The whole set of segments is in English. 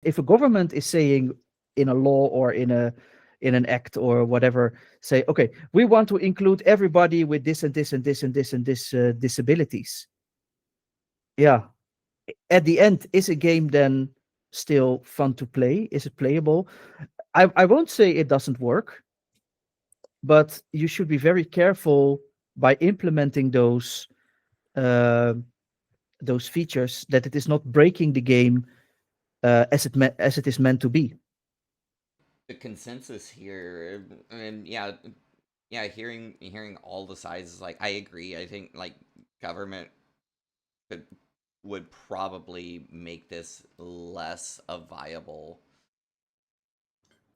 if a government is saying in a law or in an act or whatever, say, okay, we want to include everybody with this and this and this and this and this disabilities. Yeah. At the end, is a game then still fun to play? Is it playable? I won't say it doesn't work, but you should be very careful by implementing uh, those features that it is not breaking the game as it is meant to be. The consensus here, and yeah, hearing all the sides is like I agree. I think like government could would probably make this less a viable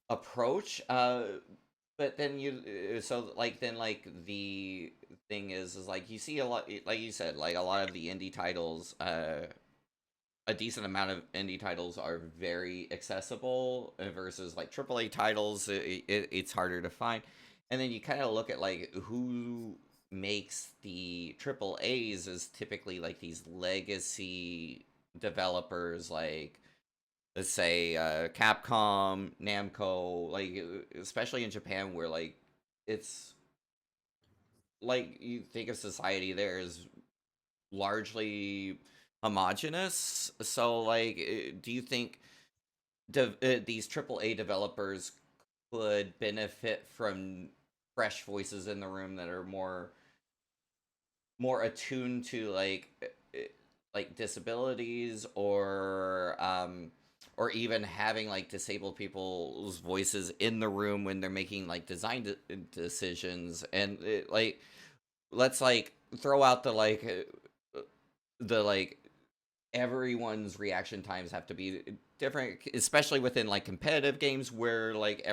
approach. But then so like then like the thing is like you see a lot, like you said, like a lot of the indie titles, a decent amount of indie titles are very accessible versus like AAA titles. It's harder to find, and then you kind of look at like who makes the AAAs is typically like these legacy developers, like let's say Capcom, Namco, like especially in Japan where like it's like you think of society there is largely homogenous. So like do you think these AAA developers could benefit from fresh voices in the room that are more attuned to like disabilities or even having like disabled people's voices in the room when they're making like design decisions and like let's like throw out the like everyone's reaction times have to be different, especially within like competitive games where like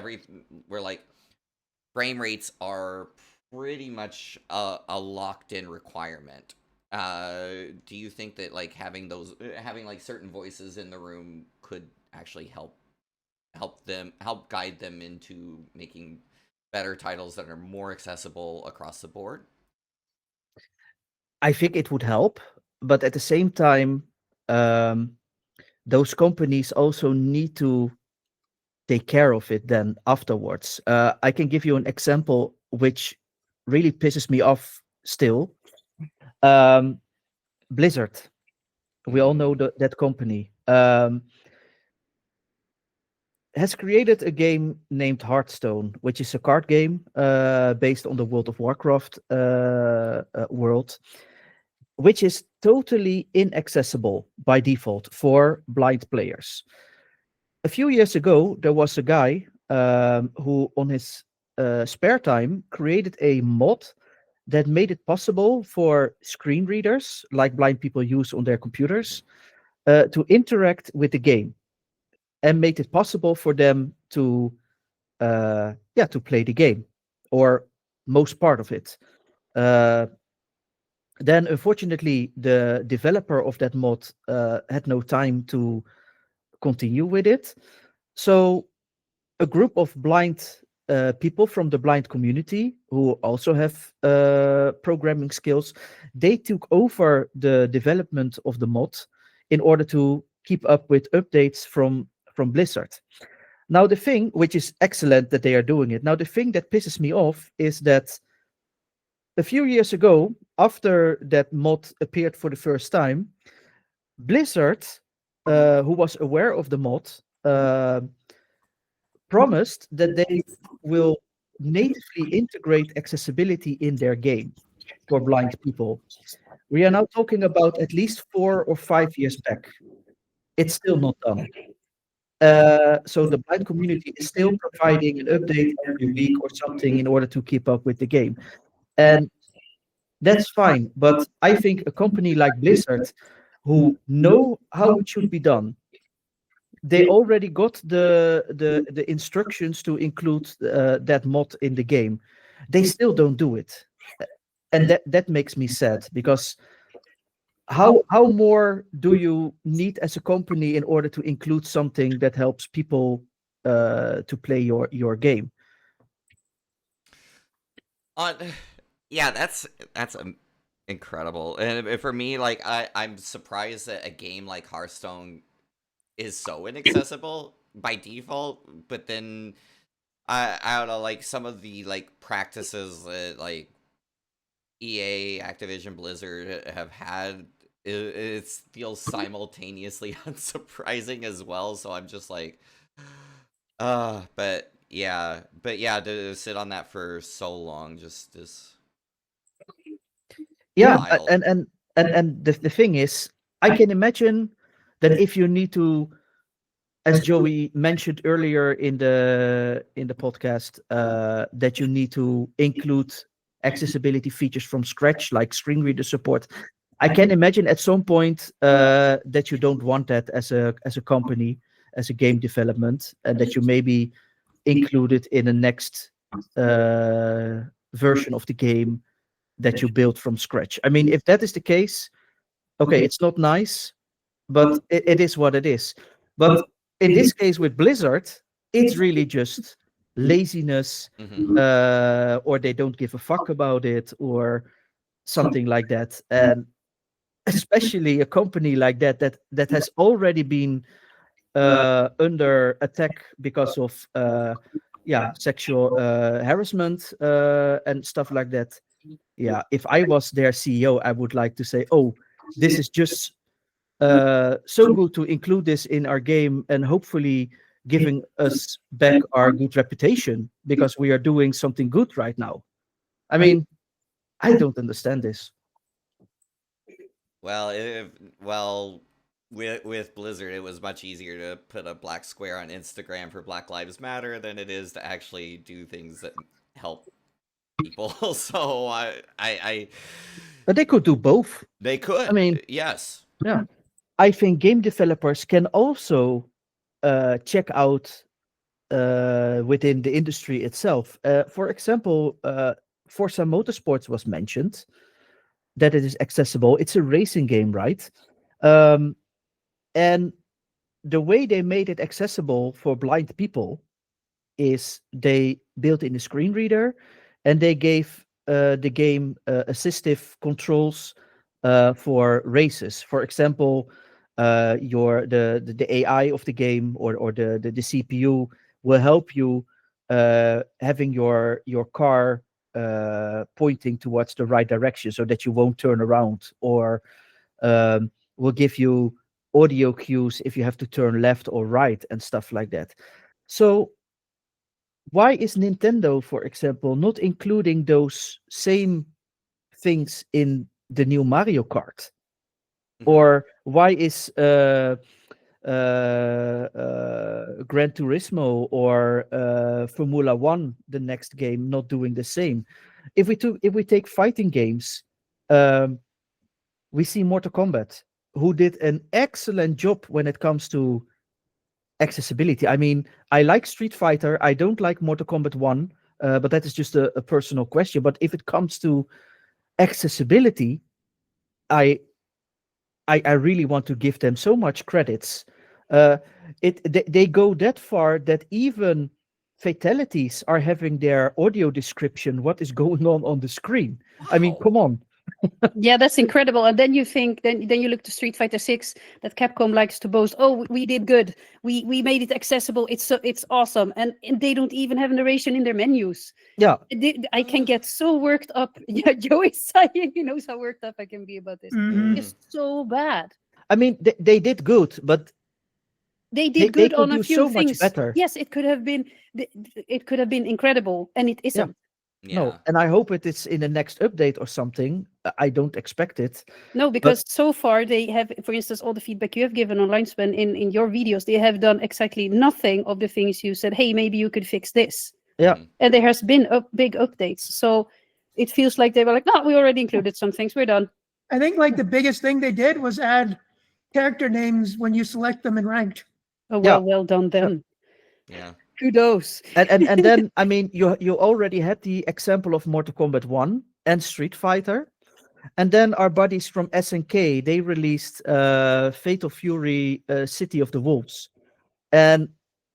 frame rates are pretty much a locked in requirement. Do you think that like having like certain voices in the room could actually help guide them into making better titles that are more accessible across the board? I think it would help, but at the same time, um, those companies also need to take care of it then afterwards. I can give you an example which really pisses me off still. Um, Blizzard. We all know that company. Has created a game named Hearthstone, which is a card game based on the World of Warcraft world, which is totally inaccessible by default for blind players. A few years ago, there was a guy who, on his spare time, created a mod that made it possible for screen readers, like blind people use on their computers, to interact with the game, and made it possible for them to play the game or most part of it. Uh, then, unfortunately, the developer of that mod had no time to continue with it. So, a group of blind people from the blind community who also have programming skills, they took over the development of the mod in order to keep up with updates from Blizzard. Now, the thing which is excellent that they are doing it. Now, the thing that pisses me off is that a few years ago, after that mod appeared for the first time, Blizzard, who was aware of the mod, promised that they will natively integrate accessibility in their game for blind people. We are now talking about at least 4 or 5 years back. It's still not done. So the blind community is still providing an update every week or something in order to keep up with the game. And that's fine. But I think a company like Blizzard, who know how it should be done, they already got the instructions to include that mod in the game. They still don't do it, and that makes me sad because how more do you need as a company in order to include something that helps people to play your game? On yeah, that's incredible. And for me, like I'm surprised that a game like Hearthstone is so inaccessible by default, but then I don't know, like some of the like practices that like EA, Activision Blizzard have had, it feels simultaneously unsurprising as well. So I'm just like, but yeah, to sit on that for so long just is Yeah, wild. and the thing is, I can imagine that if you need to, as Joey mentioned earlier in the podcast, that you need to include accessibility features from scratch, like screen reader support. I can imagine at some point that you don't want that as a company, as a game development, and that you maybe include it in the next version of the game that you build from scratch. I mean, if that is the case, okay, it's not nice, but it is what it is. But in this case with Blizzard, it's really just laziness, Hmm. or they don't give a fuck about it, or something like that. And especially a company like that has already been under attack because of yeah, sexual harassment and stuff like that. Yeah, if I was their CEO, I would like to say, oh, this is just so good to include this in our game and hopefully giving us back our good reputation because we are doing something good right now. I mean, I don't understand this. Well, well, with Blizzard, it was much easier to put a black square on Instagram for Black Lives Matter than it is to actually do things that help people. So But they could do both. they I could, mean, yes. yeah, I think game developers can also check out within the industry itself. For example, Forza Motorsports was mentioned that it is accessible. It's a racing game, right? Um, and the way they made it accessible for blind people is they built in a screen reader and they gave the game assistive controls for races. For example, the AI of the game or the CPU will help you having your car pointing towards the right direction so that you won't turn around, or will give you audio cues if you have to turn left or right and stuff like that. So why is Nintendo, for example, not including those same things in the new Mario Kart? Hmm. Or why is Gran Turismo or Formula One, the next game, not doing the same? If we take fighting games, um, we see Mortal Kombat, who did an excellent job when it comes to accessibility. I mean, I like Street Fighter. I don't like Mortal Kombat 1, but that is just a personal question. But if it comes to accessibility, I, I really want to give them so much credits. Uh, they go that far that even fatalities are having their audio description, what is going on the screen. I mean, Wow. come on. Yeah, that's incredible. And then you think, then you look to Street Fighter 6 that Capcom likes to boast. Oh, we did good. We made it accessible. It's awesome. And they don't even have narration in their menus. Yeah, I can get so worked up. Yeah, Joe is saying he knows how worked up I can be about this. Hmm. It's so bad. I mean, they did good, but They did they good could on a do few so much things. better. Yes, it could have been incredible, and it Yeah. isn't. No, Yeah. and I hope it is in the next update or something. I don't expect it. No, But because so far they have, for instance, all the feedback you have given online, Sven, in your videos, they have done exactly nothing of the things you said, hey, maybe you could fix this. yeah, Hmm. And there has been big updates. So it feels like they were like, no, we already included some things. We're done. I think like the biggest thing they did was add character names when you select them in ranked. Oh, yeah. well done Yeah. them. Yeah. Kudos. And then I mean you already had the example of Mortal Kombat 1 and Street Fighter. And then our buddies from SNK, they released Fatal Fury City of the Wolves. And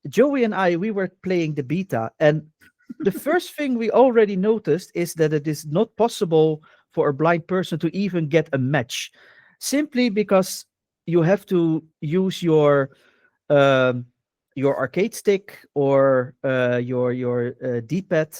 Joey and I, we were playing the beta, and the first thing we already noticed is that it is not possible for a blind person to even get a match, simply because you have to use your your arcade stick or your D-pad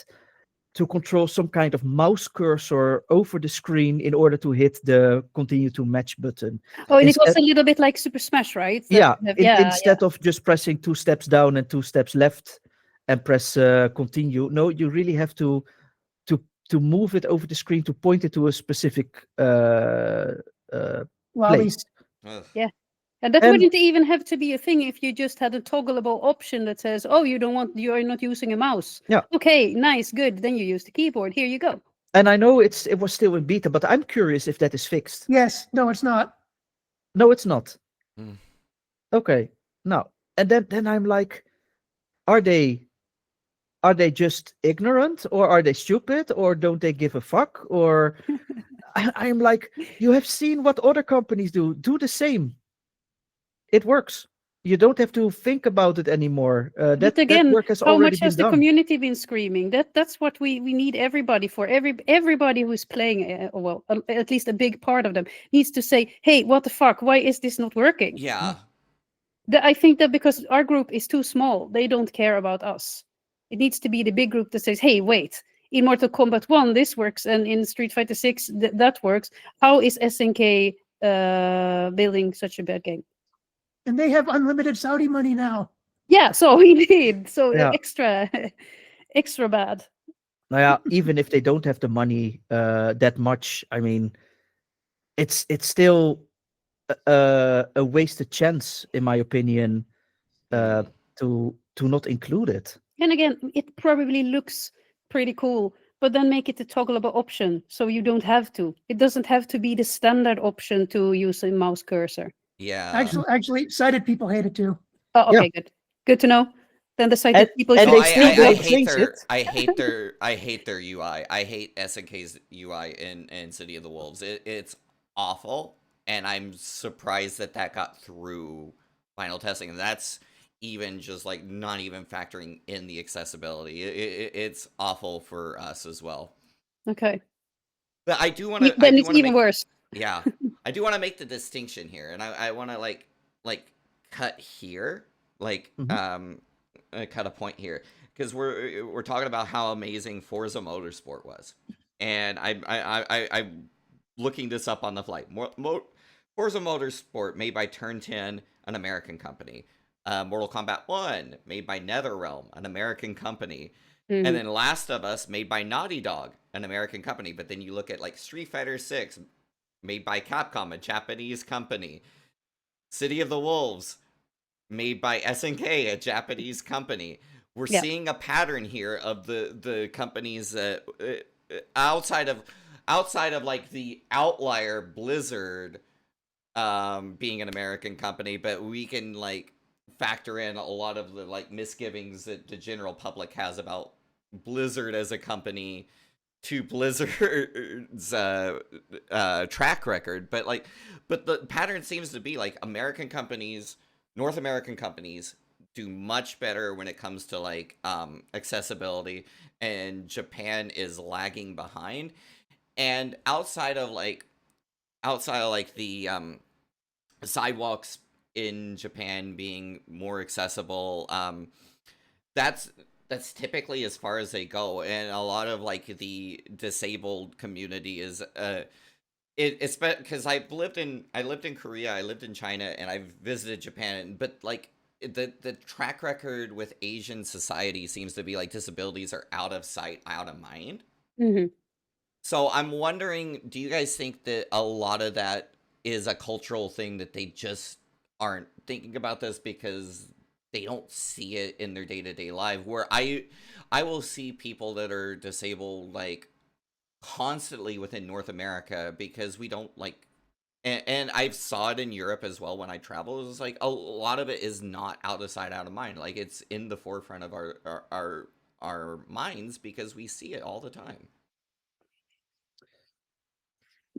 to control some kind of mouse cursor over the screen in order to hit the continue to match button. Oh, and it was Instead- a little bit like Super Smash, right? That yeah, you have- yeah, instead of just pressing 2 steps down and 2 steps left and press continue, no, you really have to move it over the screen to point it to a specific Lobby. place. Ugh. And that And- wouldn't even have to be a thing if you just had a toggleable option that says, "Oh, you're not using a mouse." Yeah. Okay, nice, good. Then you use the keyboard. Here you go. And I know it was still in beta, but I'm curious if that is fixed. Yes. No, it's not. No, it's not. Mm. Okay. No. And then I'm like, are they just ignorant, or are they stupid, or don't they give a fuck? Or I'm like, you have seen what other companies do. Do the same. It works. You don't have to think about it anymore. That again, work has How already much been has the done. community been screaming? That's what we need everybody for. Everybody who's playing, at least a big part of them needs to say, "Hey, what the fuck? Why is this not working?" Yeah. I think that because our group is too small, they don't care about us. It needs to be the big group that says, "Hey, wait, in Mortal Kombat 1 this works, and in Street Fighter 6 that works. How is SNK building such a bad game?" And they have unlimited Saudi money now. Yeah, so indeed, so Yeah. extra bad. Now, yeah, even if they don't have the money that much, I mean, it's still a wasted chance, in my opinion, Mm. to not include it. And again, it probably looks pretty cool, but then make it a toggleable option so you don't have to. It doesn't have to be the standard option to use a mouse cursor. Yeah. Actually, sighted people hate it too. Oh, Yeah. okay, good to know. Then the sighted people and should they I, still I, I don't hate change their it. I hate their UI. I hate SNK's UI in City of the Wolves. It's awful, and I'm surprised that got through final testing. And that's even just like not even factoring in the accessibility. It's awful for us as well. Okay. But I do want to. Then it's even worse. Yeah, I do want to make the distinction here, and I want to like cut here, like cut a point here, because we're talking about how amazing Forza Motorsport was, and I'm looking this up on the flight. Forza Motorsport, made by Turn 10, an American company. Mortal Kombat 1, made by NetherRealm, an American company. Mhm. And then Last of Us, made by Naughty Dog, an American company. But then you look at like Street Fighter 6, made by Capcom, a Japanese company. City of the Wolves, made by SNK, a Japanese company. We're Yeah. seeing a pattern here of the companies outside of like the outlier Blizzard being an American company, but we can like factor in a lot of the like misgivings that the general public has about Blizzard as a company to Blizzard's track record. But the pattern seems to be like American companies, North American companies do much better when it comes to like accessibility, and Japan is lagging behind. And outside of like the sidewalks in Japan being more accessible, that's typically as far as they go. And a lot of like the disabled community is it's because I lived in Korea, I lived in China, and I've visited Japan, but like the track record with Asian society seems to be like disabilities are out of sight, out of mind. Mhm. So I'm wondering, do you guys think that a lot of that is a cultural thing, that they just aren't thinking about this because they don't see it in their day-to-day life? Where I will see people that are disabled like constantly within North America because we don't like, and I've saw it in Europe as well when I travel. It's like a lot of it is not out of sight, out of mind. Like it's in the forefront of our minds because we see it all the time.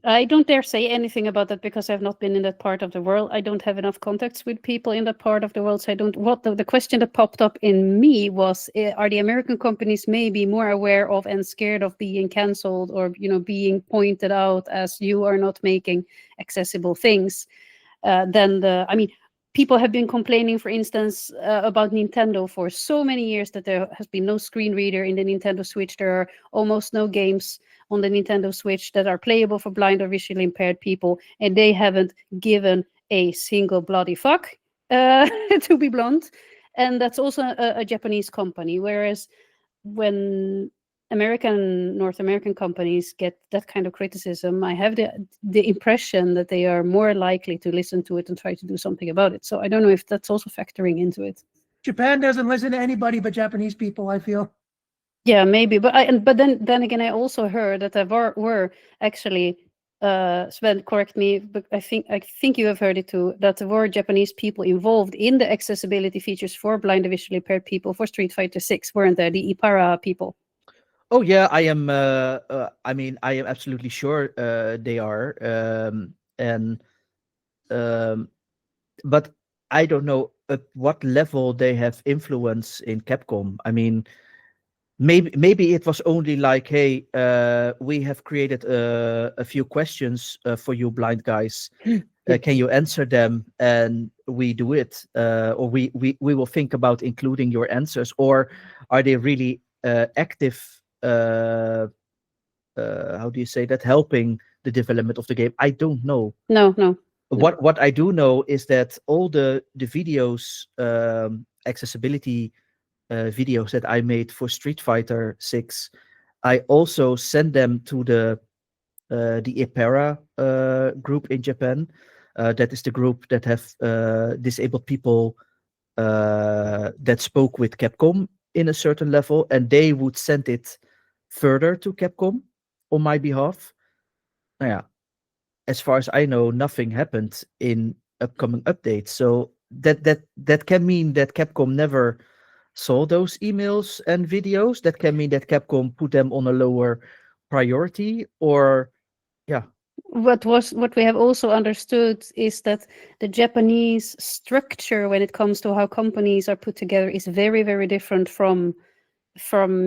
I don't dare say anything about that because I've not been in that part of the world. I don't have enough contacts with people in that part of the world, so I don't. What the question that popped up in me was: are the American companies maybe more aware of and scared of being cancelled, or being pointed out as you are not making accessible things? Than the. I mean, people have been complaining, for instance, about Nintendo for so many years that there has been no screen reader in the Nintendo Switch. There are almost no games on the Nintendo Switch that are playable for blind or visually impaired people, and they haven't given a single bloody fuck, to be blunt. And that's also a Japanese company, whereas when North American companies get that kind of criticism, I have the impression that they are more likely to listen to it and try to do something about it. So I don't know if that's also factoring into it. Japan doesn't listen to anybody but Japanese people, I feel. Yeah, maybe, but then again, I also heard that there were actually, Sven, correct me, but I think you have heard it too, that there were Japanese people involved in the accessibility features for blind and visually impaired people for Street Fighter 6, weren't there? The Ipara people. Oh yeah, I am. I mean, I am absolutely sure they are, and but I don't know at what level they have influence in Capcom. I mean, maybe it was only like, hey, we have created a few questions for you blind guys. Can you answer them? And we do it, or we will think about including your answers. Or are they really active? How do you say that? Helping the development of the game? I don't know. No. What I do know is that all the videos, accessibility videos that I made for Street Fighter 6, I also send them to the Ipera group in Japan. That is the group that have disabled people that spoke with Capcom in a certain level, and they would send it further to Capcom on my behalf. Now, yeah, as far as I know, nothing happened in upcoming updates. So that can mean that Capcom never saw those emails and videos. That can mean that Capcom put them on a lower priority, or yeah. What we have also understood is that the Japanese structure when it comes to how companies are put together is very, very different from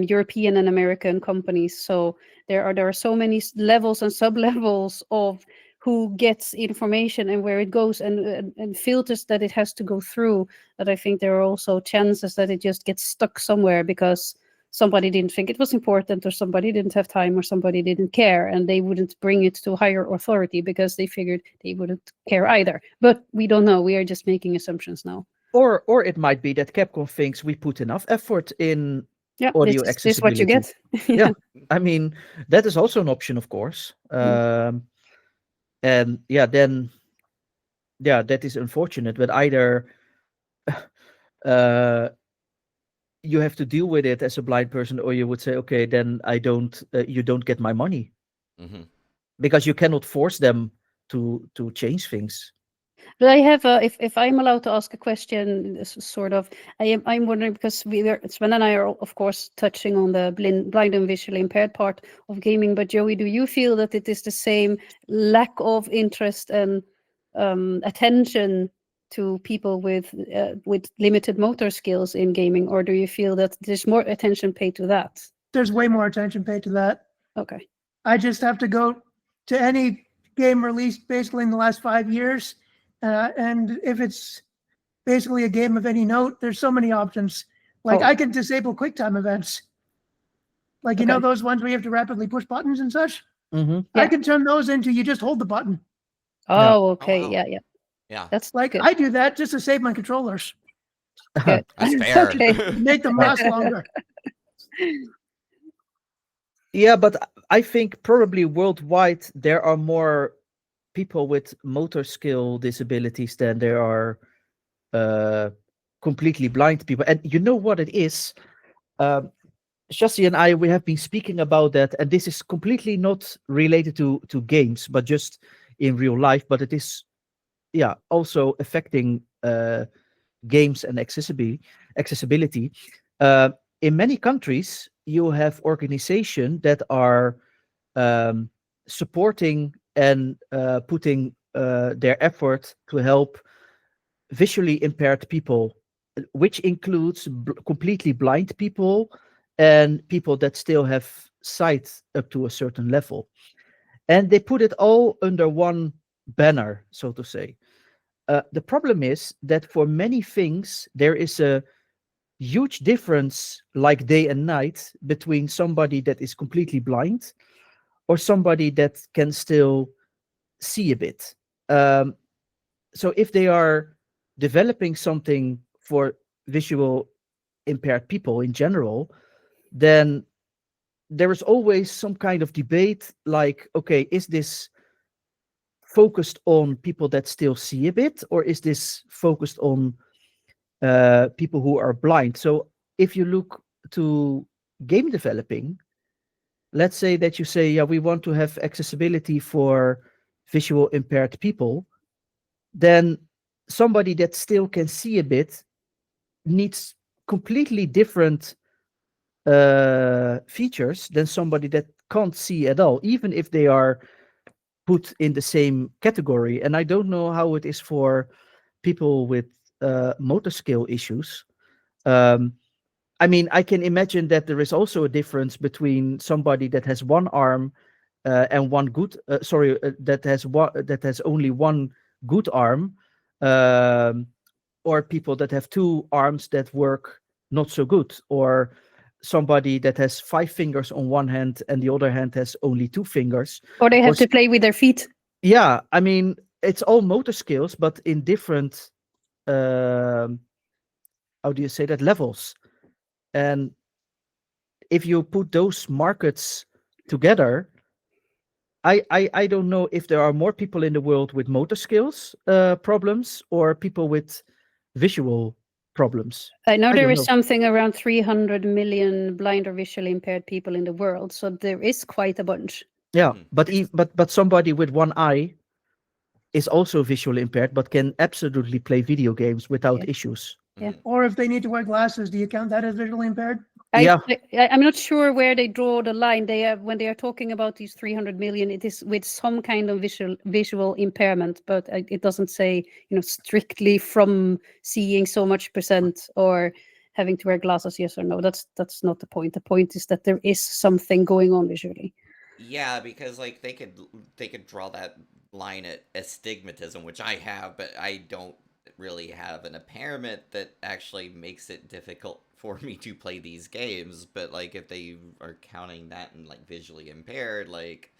European and American companies. So there are so many levels and sub-levels of who gets information and where it goes, and filters that it has to go through, that I think there are also chances that it just gets stuck somewhere because somebody didn't think it was important, or somebody didn't have time, or somebody didn't care, and they wouldn't bring it to higher authority because they figured they wouldn't care either. But we don't know. We are just making assumptions now. Or it might be that Capcom thinks we put enough effort in audio accessibility. This is what you get. Yeah, I mean, that is also an option, of course. And yeah, then that is unfortunate. But either you have to deal with it as a blind person, or you would say, okay, then you don't get my money, because you cannot force them to change things. But I have, if I'm allowed to ask a question, sort of, I'm wondering, because Sven and I are of course touching on the blind and visually impaired part of gaming. But Joey, do you feel that it is the same lack of interest and attention to people with limited motor skills in gaming, or do you feel that there's more attention paid to that? There's way more attention paid to that. Okay. I just have to go to any game released basically in the last 5 years. And if it's basically a game of any note, there's so many options. Like I can disable QuickTime events. Like, you know, those ones where you have to rapidly push buttons and such? I can turn those into you just hold the button. Oh, okay. Oh, wow. Yeah. That's like good. I do that just to save my controllers. Good. That's fair. Okay. Make them last longer. Yeah, but I think probably worldwide there are more people with motor skill disabilities than there are completely blind people. And you know what it is? Shassi and I, we have been speaking about that, and this is completely not related to games, but just in real life. But it is, also affecting games and accessibility. In many countries, you have organizations that are supporting and putting their effort to help visually impaired people, which includes completely blind people and people that still have sight up to a certain level. And they put it all under one banner, so to say. The problem is that for many things there is a huge difference, like day and night, between somebody that is completely blind or somebody that can still see a bit. So if they are developing something for visual impaired people in general, then there is always some kind of debate like, okay, is this focused on people that still see a bit, or is this focused on people who are blind? So if you look to game developing, let's say that you say, yeah, we want to have accessibility for visual impaired people, then somebody that still can see a bit needs completely different features than somebody that can't see at all, even if they are put in the same category. And I don't know how it is for people with motor skill issues. I mean, I can imagine that there is also a difference between somebody that has one arm and one good, that has only one good arm, or people that have two arms that work not so good, or somebody that has 5 fingers on one hand and the other hand has only 2 fingers. Or they have Or to play with their feet. Yeah, I mean, it's all motor skills, but in different, how do you say that, levels. And if you put those markets together, I don't know if there are more people in the world with motor skills problems or people with visual problems. I know I there don't is know. something around 300 million blind or visually impaired people in the world, so there is quite a bunch. Yeah, Mhm. but somebody with one eye is also visually impaired, but can absolutely play video games without Yeah. issues. Yeah. Mhm. Or if they need to wear glasses, do you count that as visually impaired? Yeah. I'm not sure where they draw the line. They are, when they are talking about these 300 million, it is with some kind of visual impairment, but it doesn't say, strictly from seeing so much percent or having to wear glasses, yes or no. That's not the point. The point is that there is something going on visually. Yeah, because like they could draw that line at astigmatism, which I have, but I don't really have an impairment that actually makes it difficult for me to play these games. But like if they are counting that and like visually impaired, like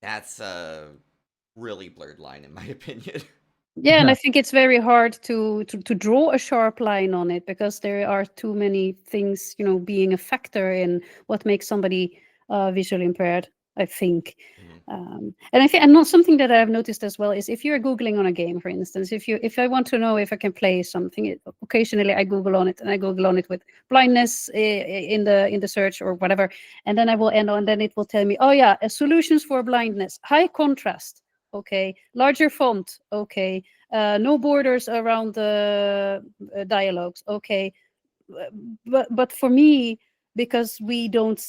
that's a really blurred line in my opinion. Yeah, and Yeah. I think it's very hard to draw a sharp line on it because there are too many things, being a factor in what makes somebody visually impaired, I think. And I think, and not something that I've noticed as well is if you're Googling on a game, for instance, if I want to know if I can play something, occasionally I Google on it, and I Google on it with blindness in the search or whatever, and then I will end on, then it will tell me, oh yeah, solutions for blindness, high contrast. Okay, larger font. Okay, no borders around the dialogues. Okay, but for me, because we don't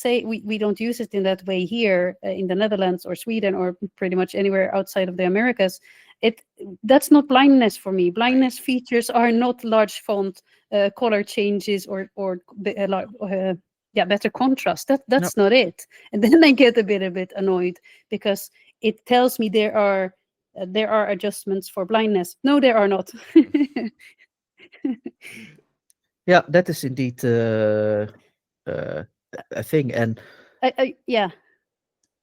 use it in that way here in the Netherlands or Sweden or pretty much anywhere outside of the Americas, that's not blindness for me. Blindness features are not large font, color changes, or better contrast. That's not it. And then I get a bit annoyed because it tells me there are adjustments for blindness. No, there are not. Yeah, that is indeed a thing. And Yeah.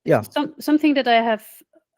yeah, Something that I have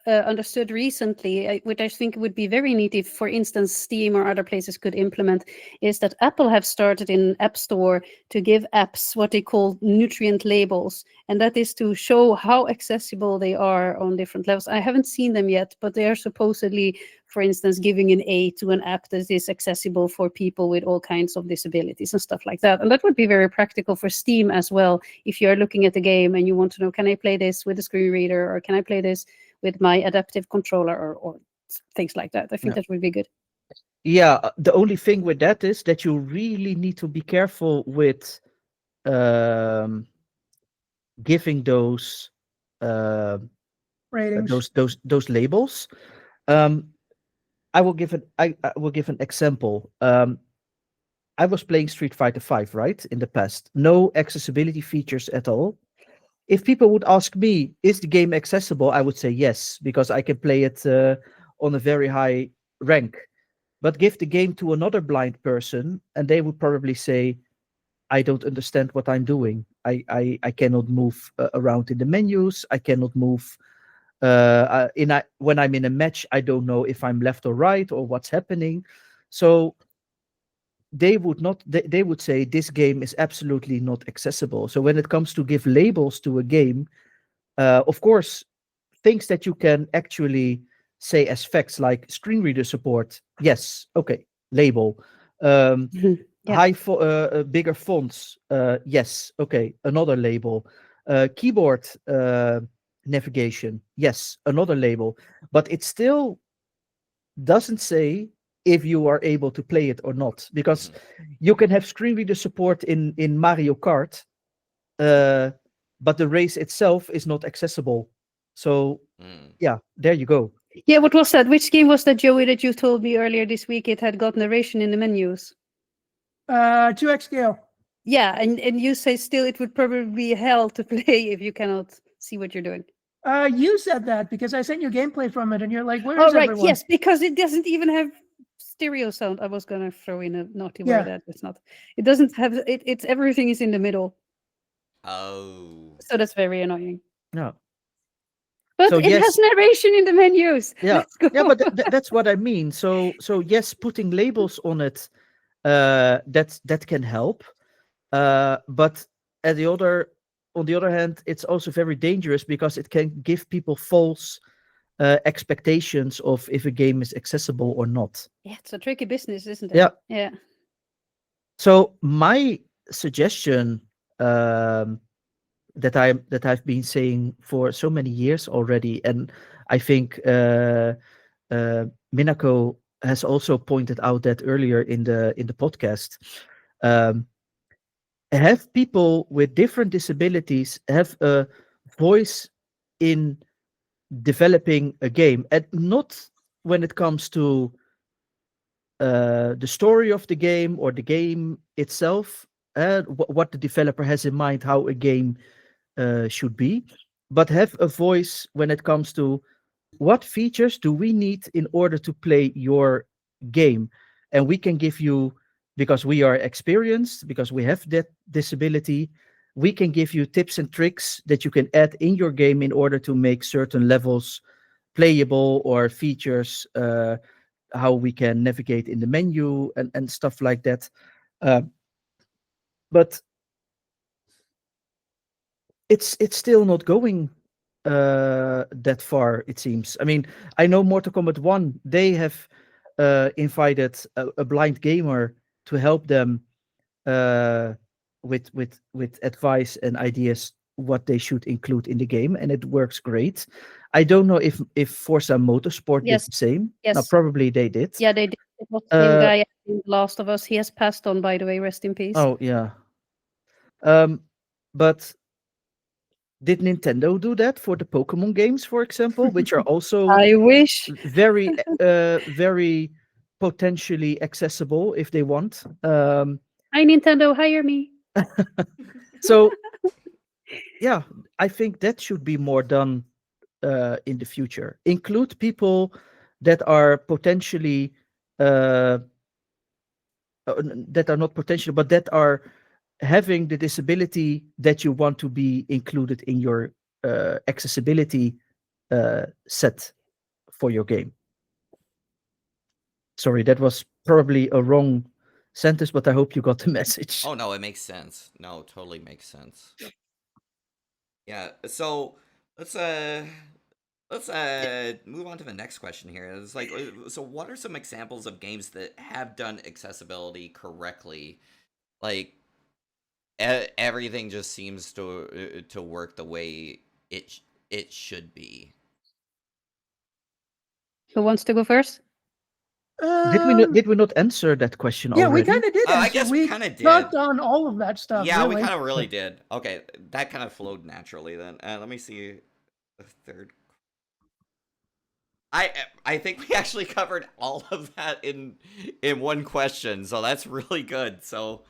understood recently, which I think would be very neat if, for instance, Steam or other places could implement, is that Apple have started in App Store to give apps what they call nutrient labels, and that is to show how accessible they are on different levels. I haven't seen them yet, but they are supposedly, for instance, giving an A to an app that is accessible for people with all kinds of disabilities and stuff like that. And that would be very practical for Steam as well. If you're looking at the game and you want to know, can I play this with a screen reader, or can I play this with my adaptive controller, or things like that? I think that would be good. Yeah, the only thing with that is that you really need to be careful with giving those Ratings. those labels. I will give an example. I was playing Street Fighter 5, right, in the past. No accessibility features at all. If people would ask me, is the game accessible? I would say yes, because I can play it on a very high rank. But give the game to another blind person, and they would probably say, I don't understand what I'm doing. I cannot move around in the menus. I cannot move when I'm in a match. I don't know if I'm left or right or what's happening. So they would say this game is absolutely not accessible. So when it comes to give labels to a game, of course, things that you can actually say as facts, like screen reader support, yes, okay, label. Yeah. Bigger fonts, yes, okay, another label. Keyboard navigation, yes, another label. But it still doesn't say if you are able to play it or not, because you can have screen reader support in Mario Kart, but the race itself is not accessible. So yeah, there you go. Yeah, what was that? Which game was that, Joey, that you told me earlier this week it had got narration in the menus? 2x scale. Yeah, and you say still it would probably be hell to play if you cannot see what you're doing. You said that because I sent you gameplay from it, and you're like, "Where Oh, is right, everyone?" yes, because it doesn't even have stereo sound. I was gonna throw in a naughty Yeah. word that it's not. It doesn't have it. It's everything is in the middle, Oh. so that's very annoying. No. But So it yes, has narration in the menus. yeah, Let's go. yeah, but that's what I mean. So yes, putting labels on it, that can help. But on the other hand, it's also very dangerous because it can give people false expectations of if a game is accessible or not. Yeah, it's a tricky business, isn't it? Yeah. Yeah. So my suggestion that I've been saying for so many years already, and I think Minako has also pointed out that earlier in the podcast. Have people with different disabilities have a voice in developing a game, and not when it comes to the story of the game or the game itself, what the developer has in mind, how a game should be, but have a voice when it comes to what features do we need in order to play your game. And we can give you, because we are experienced, because we have that disability, we can give you tips and tricks that you can add in your game in order to make certain levels playable, or features, how we can navigate in the menu and stuff like that. But it's still not going that far, it seems. I mean, I know Mortal Kombat 1, they have invited a blind gamer to help them with advice and ideas what they should include in the game, and it works great. I don't know if Forza Motorsport Yes. did the same. Yes. No, probably they did. Yeah, they did. It was the same guy in The Last of Us. He has passed on, by the way. Rest in peace. Oh yeah. But did Nintendo do that for the Pokemon games, for example, which are also I wish. very very potentially accessible if they want? Hi, Nintendo, hire me. So yeah, I think that should be more done in the future. Include people that are potentially that are not potential, but that are having the disability that you want to be included in your accessibility set for your game. Sorry, that was probably a wrong sentence, but I hope you got the message. Oh no, it makes sense. No, totally makes sense. Yeah, so let's move on to the next question here. It's like, so what are some examples of games that have done accessibility correctly? Like everything just seems to work the way it should be. Who wants to go first? Did we not answer that question Yeah, already? we kind of did. I answer. guess we kinda did. Talked on all of that stuff. Yeah, really. we kind of really did. Okay, that kind of flowed naturally then. Let me see the third. I think we actually covered all of that in one question, so that's really good. So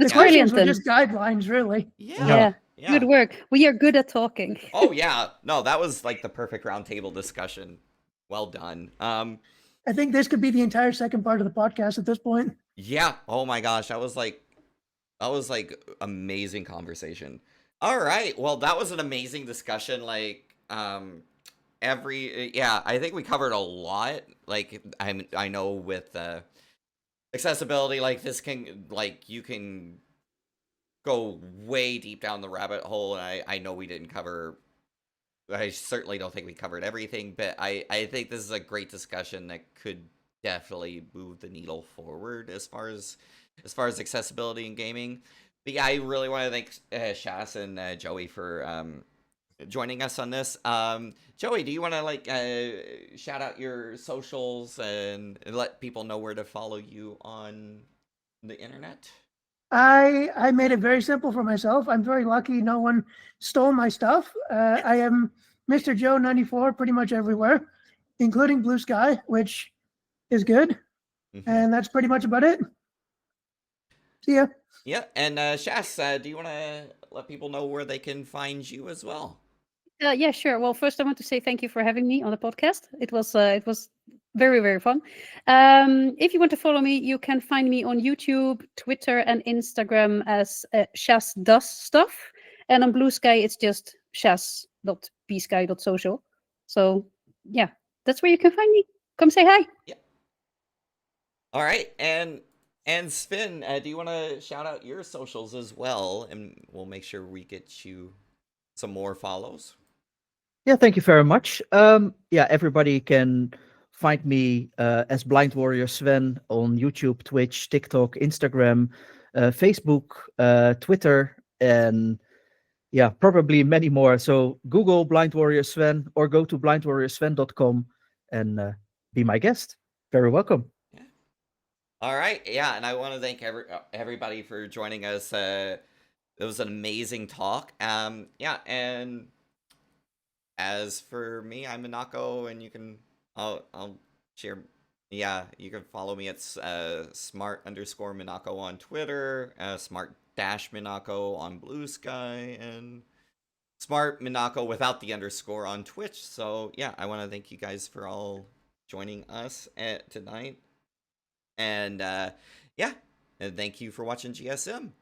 The That's questions brilliant were then. just guidelines, really. yeah. Good work. We are good at talking. Oh yeah, no, that was like the perfect roundtable discussion. Well done. And I think this could be the entire second part of the podcast at this point. Yeah. Oh my gosh, that was like amazing conversation. All right. Well, that was an amazing discussion. Like, I think we covered a lot. Like, I know with accessibility, like this can, like, you can go way deep down the rabbit hole, and I know we didn't cover. I certainly don't think we covered everything, but I think this is a great discussion that could definitely move the needle forward as far as accessibility in gaming. But yeah, I really want to thank Shass and Joey for joining us on this. Joey, do you want to like shout out your socials and let people know where to follow you on the internet? I made it very simple for myself. I'm very lucky no one stole my stuff. I am mrjoe94 pretty much everywhere, including Blue Sky, which is good. And that's pretty much about it. See ya. Yeah, and Shass, do you want to let people know where they can find you as well? Yeah, sure. Well, first I want to say thank you for having me on the podcast. It was very, very fun. If you want to follow me, you can find me on YouTube, Twitter, and Instagram as Shass Does Stuff. And on Blue Sky, it's just shass.bsky.social. So yeah, that's where you can find me. Come say hi. Yeah. All right, and Sven, do you want to shout out your socials as well, and we'll make sure we get you some more follows. Yeah, thank you very much. Yeah, everybody can find me as BlindWarriorSven on YouTube, Twitch, TikTok, Instagram, Facebook, Twitter, and yeah, probably many more. So Google BlindWarriorSven or go to blindwarriorsven.com and be my guest. Very welcome. Yeah. All right. Yeah, and I want to thank everybody for joining us. It was an amazing talk. Yeah, and as for me, I'm Minako, and you can I'll share. Yeah, you can follow me at smart_Minako on Twitter, smart-Minako on Blue Sky, and Smart Minako without the underscore on Twitch. So yeah, I want to thank you guys for all joining us tonight, and yeah, and thank you for watching GSM.